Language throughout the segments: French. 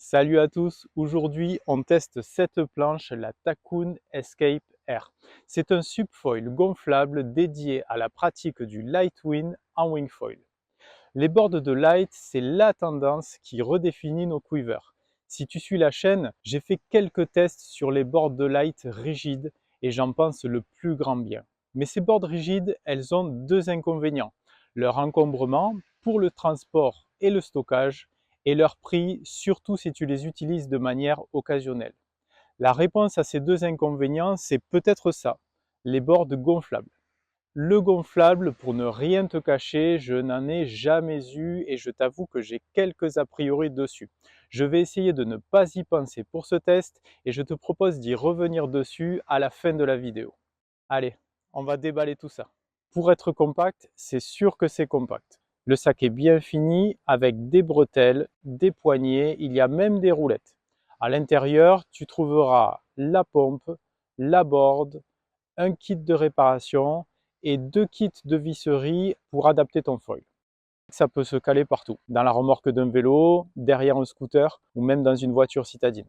Salut à tous, aujourd'hui on teste cette planche, la Takoon Escape Air. C'est un subfoil gonflable dédié à la pratique du light wind en wingfoil. Les boards de light, c'est la tendance qui redéfinit nos quivers. Si tu suis la chaîne, j'ai fait quelques tests sur les boards de light rigides et j'en pense le plus grand bien. Mais ces boards rigides, elles ont deux inconvénients. Leur encombrement pour le transport et le stockage, et leur prix, surtout si tu les utilises de manière occasionnelle. La réponse à ces deux inconvénients, c'est peut-être ça, les boards gonflables. Le gonflable, pour ne rien te cacher, je n'en ai jamais eu et je t'avoue que j'ai quelques a priori dessus. Je vais essayer de ne pas y penser pour ce test et je te propose d'y revenir dessus à la fin de la vidéo. Allez, on va déballer tout ça. Pour être compact, c'est sûr que c'est compact. Le sac est bien fini avec des bretelles, des poignées, il y a même des roulettes. À l'intérieur, tu trouveras la pompe, la board, un kit de réparation et deux kits de visserie pour adapter ton foil. Ça peut se caler partout, dans la remorque d'un vélo, derrière un scooter ou même dans une voiture citadine.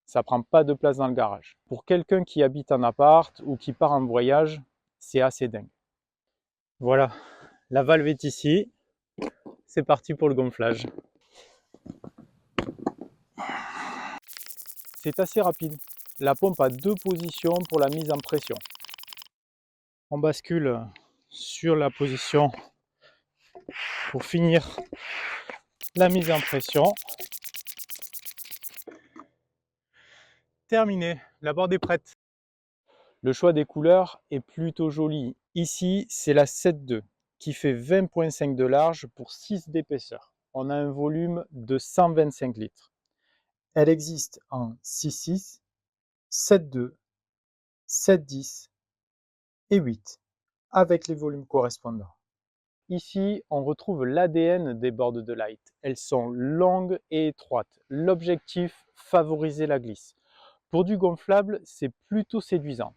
Ça prend pas de place dans le garage. Pour quelqu'un qui habite en appart ou qui part en voyage, c'est assez dingue. Voilà, la valve est ici. C'est parti pour le gonflage. C'est assez rapide. La pompe a deux positions pour la mise en pression. On bascule sur la position pour finir la mise en pression. Terminé, la board est prête. Le choix des couleurs est plutôt joli. Ici, c'est la 7.2 qui fait 20.5 de large pour 6 d'épaisseur. On a un volume de 125 litres. Elle existe en 6.6, 7.2, 7.10 et 8, avec les volumes correspondants. Ici, on retrouve l'ADN des boards de light. Elles sont longues et étroites. L'objectif, favoriser la glisse. Pour du gonflable, c'est plutôt séduisant.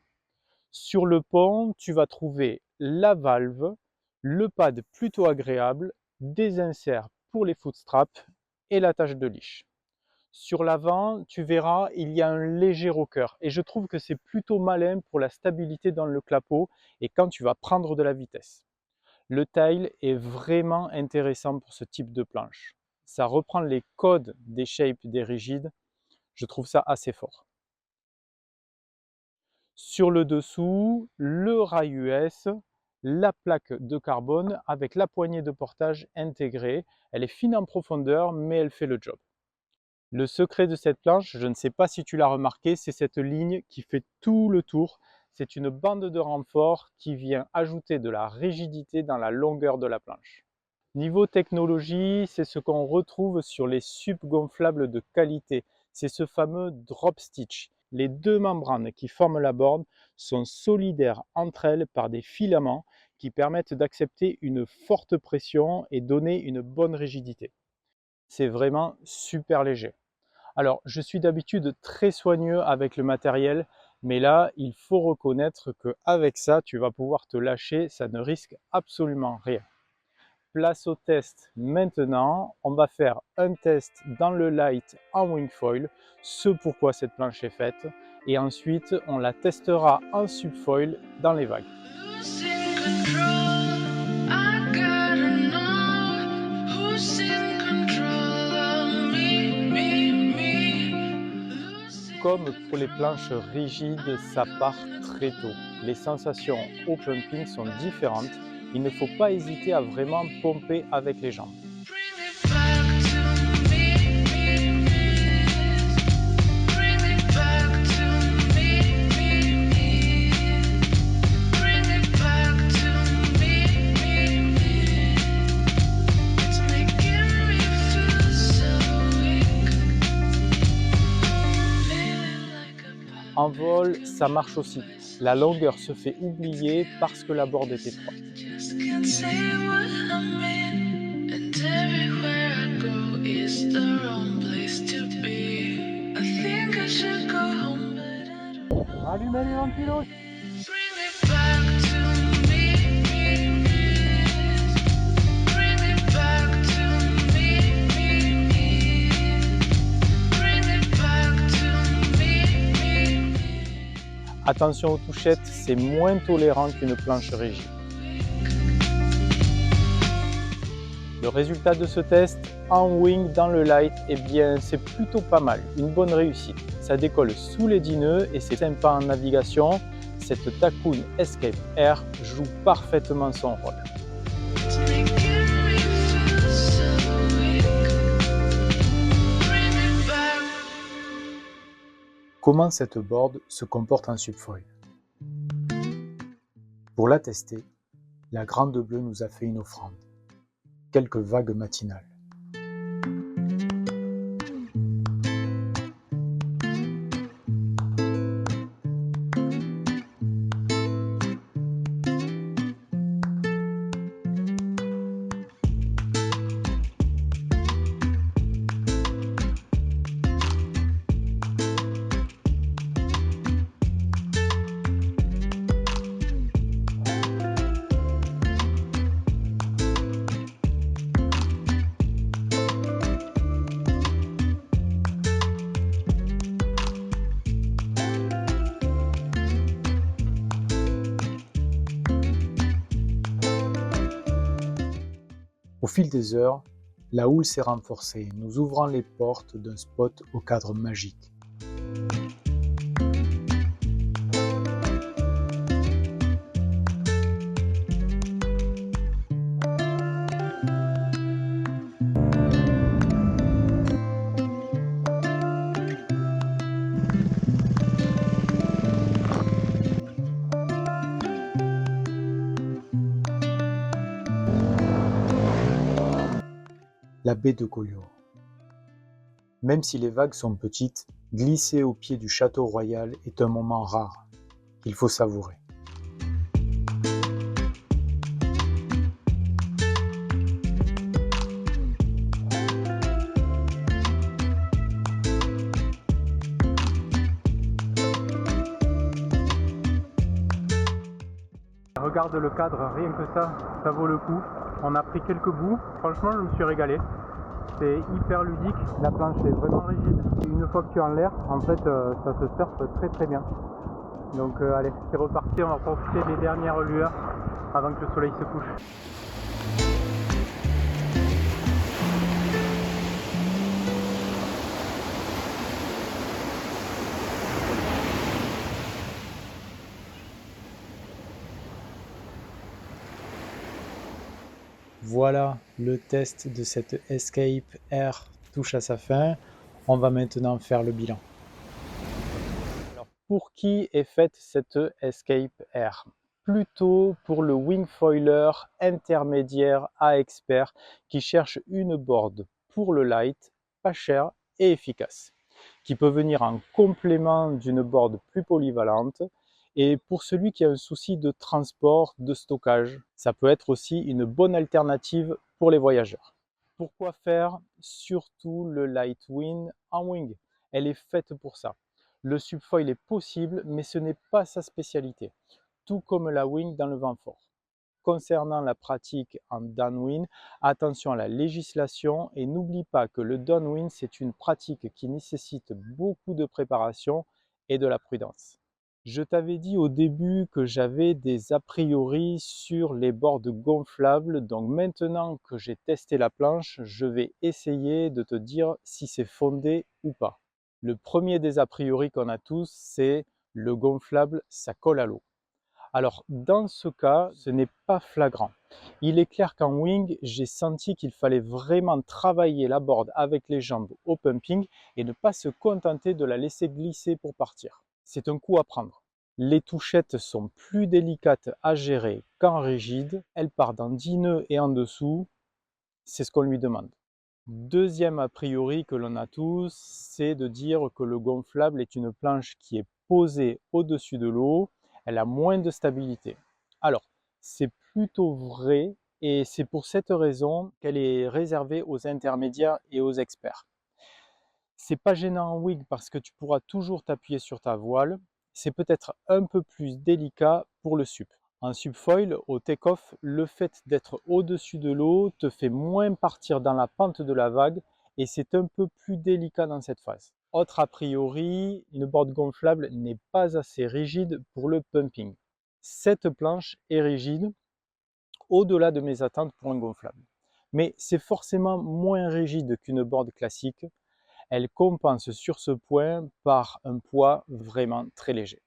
Sur le pont, tu vas trouver la valve, le pad plutôt agréable, des inserts pour les footstraps et l'attache de leash. Sur l'avant, tu verras, il y a un léger rocker et je trouve que c'est plutôt malin pour la stabilité dans le clapot et quand tu vas prendre de la vitesse. Le tail est vraiment intéressant pour ce type de planche. Ça reprend les codes des shapes des rigides, je trouve ça assez fort. Sur le dessous, le rail US, la plaque de carbone avec la poignée de portage intégrée. Elle est fine en profondeur, mais elle fait le job. Le secret de cette planche, je ne sais pas si tu l'as remarqué, c'est cette ligne qui fait tout le tour. C'est une bande de renfort qui vient ajouter de la rigidité dans la longueur de la planche. Niveau technologie, c'est ce qu'on retrouve sur les SUP gonflables de qualité. C'est ce fameux drop stitch. Les deux membranes qui forment la board sont solidaires entre elles par des filaments qui permettent d'accepter une forte pression et donner une bonne rigidité. C'est vraiment super léger. Alors, je suis d'habitude très soigneux avec le matériel, mais là, il faut reconnaître qu'avec ça, tu vas pouvoir te lâcher, ça ne risque absolument rien. Place au test maintenant. On va faire un test dans le light en wingfoil, ce pourquoi cette planche est faite, et ensuite on la testera en subfoil dans les vagues. Comme pour les planches rigides, ça part très tôt. Les sensations au pumping sont différentes. Il ne faut pas hésiter à vraiment pomper avec les jambes. En vol, ça marche aussi. La longueur se fait oublier parce que la board est étroite. Allumez les ventilos. Attention aux touchettes, c'est moins tolérant qu'une planche rigide. Le résultat de ce test, en wing dans le light, eh bien c'est plutôt pas mal, une bonne réussite. Ça décolle sous les 10 nœuds et c'est sympa en navigation. Cette Takoun Escape Air joue parfaitement son rôle. Comment cette board se comporte en subfoil? Pour la tester, la Grande Bleue nous a fait une offrande. Quelques vagues matinales. Au fil des heures, la houle s'est renforcée, nous ouvrant les portes d'un spot au cadre magique. La baie de Collioure. Même si les vagues sont petites, glisser au pied du château royal est un moment rare qu'il faut savourer. Regarde le cadre, rien que ça vaut le coup. On a pris quelques bouts, franchement je me suis régalé. C'est hyper ludique, la planche est vraiment rigide. Une fois que tu es en l'air, en fait ça se surfe très bien. Donc allez, c'est reparti, on va profiter des dernières lueurs avant que le soleil se couche. Voilà, le test de cette Escape Air touche à sa fin. On va maintenant faire le bilan. Alors, pour qui est faite cette Escape Air? Plutôt pour le wingfoiler intermédiaire à expert qui cherche une board pour le light, pas cher et efficace, qui peut venir en complément d'une board plus polyvalente. Et pour celui qui a un souci de transport, de stockage, ça peut être aussi une bonne alternative pour les voyageurs. Pourquoi faire surtout le Lightwind en wing? Elle est faite pour ça. Le subfoil est possible, mais ce n'est pas sa spécialité, tout comme la wing dans le vent fort. Concernant la pratique en downwind, attention à la législation et n'oublie pas que le downwind, c'est une pratique qui nécessite beaucoup de préparation et de la prudence. Je t'avais dit au début que j'avais des a priori sur les boards gonflables, donc maintenant que j'ai testé la planche, je vais essayer de te dire si c'est fondé ou pas. Le premier des a priori qu'on a tous, c'est le gonflable, ça colle à l'eau. Alors dans ce cas, ce n'est pas flagrant. Il est clair qu'en wing, j'ai senti qu'il fallait vraiment travailler la board avec les jambes au pumping et ne pas se contenter de la laisser glisser pour partir. C'est un coup à prendre. Les touchettes sont plus délicates à gérer qu'en rigide. Elle part dans 10 nœuds et en dessous, c'est ce qu'on lui demande. Deuxième a priori que l'on a tous, c'est de dire que le gonflable est une planche qui est posée au-dessus de l'eau. Elle a moins de stabilité. Alors, c'est plutôt vrai et c'est pour cette raison qu'elle est réservée aux intermédiaires et aux experts. C'est pas gênant en wing parce que tu pourras toujours t'appuyer sur ta voile. C'est peut-être un peu plus délicat pour le sup. En subfoil, au take-off, le fait d'être au-dessus de l'eau te fait moins partir dans la pente de la vague et c'est un peu plus délicat dans cette phase. Autre a priori, une board gonflable n'est pas assez rigide pour le pumping. Cette planche est rigide au-delà de mes attentes pour un gonflable. Mais c'est forcément moins rigide qu'une board classique. Elle compense sur ce point par un poids vraiment très léger.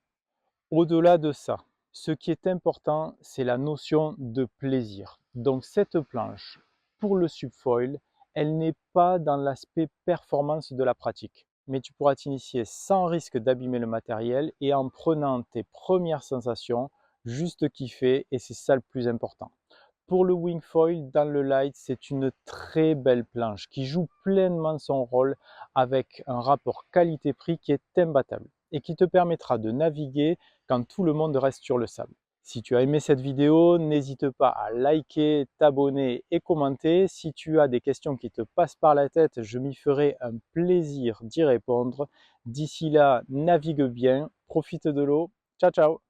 Au-delà de ça, ce qui est important, c'est la notion de plaisir. Donc cette planche, pour le subfoil, elle n'est pas dans l'aspect performance de la pratique. Mais tu pourras t'initier sans risque d'abîmer le matériel et en prenant tes premières sensations, juste kiffer, et c'est ça le plus important. Pour le wingfoil, dans le light, c'est une très belle planche qui joue pleinement son rôle avec un rapport qualité-prix qui est imbattable et qui te permettra de naviguer quand tout le monde reste sur le sable. Si tu as aimé cette vidéo, n'hésite pas à liker, t'abonner et commenter. Si tu as des questions qui te passent par la tête, je m'y ferai un plaisir d'y répondre. D'ici là, navigue bien, profite de l'eau. Ciao, ciao!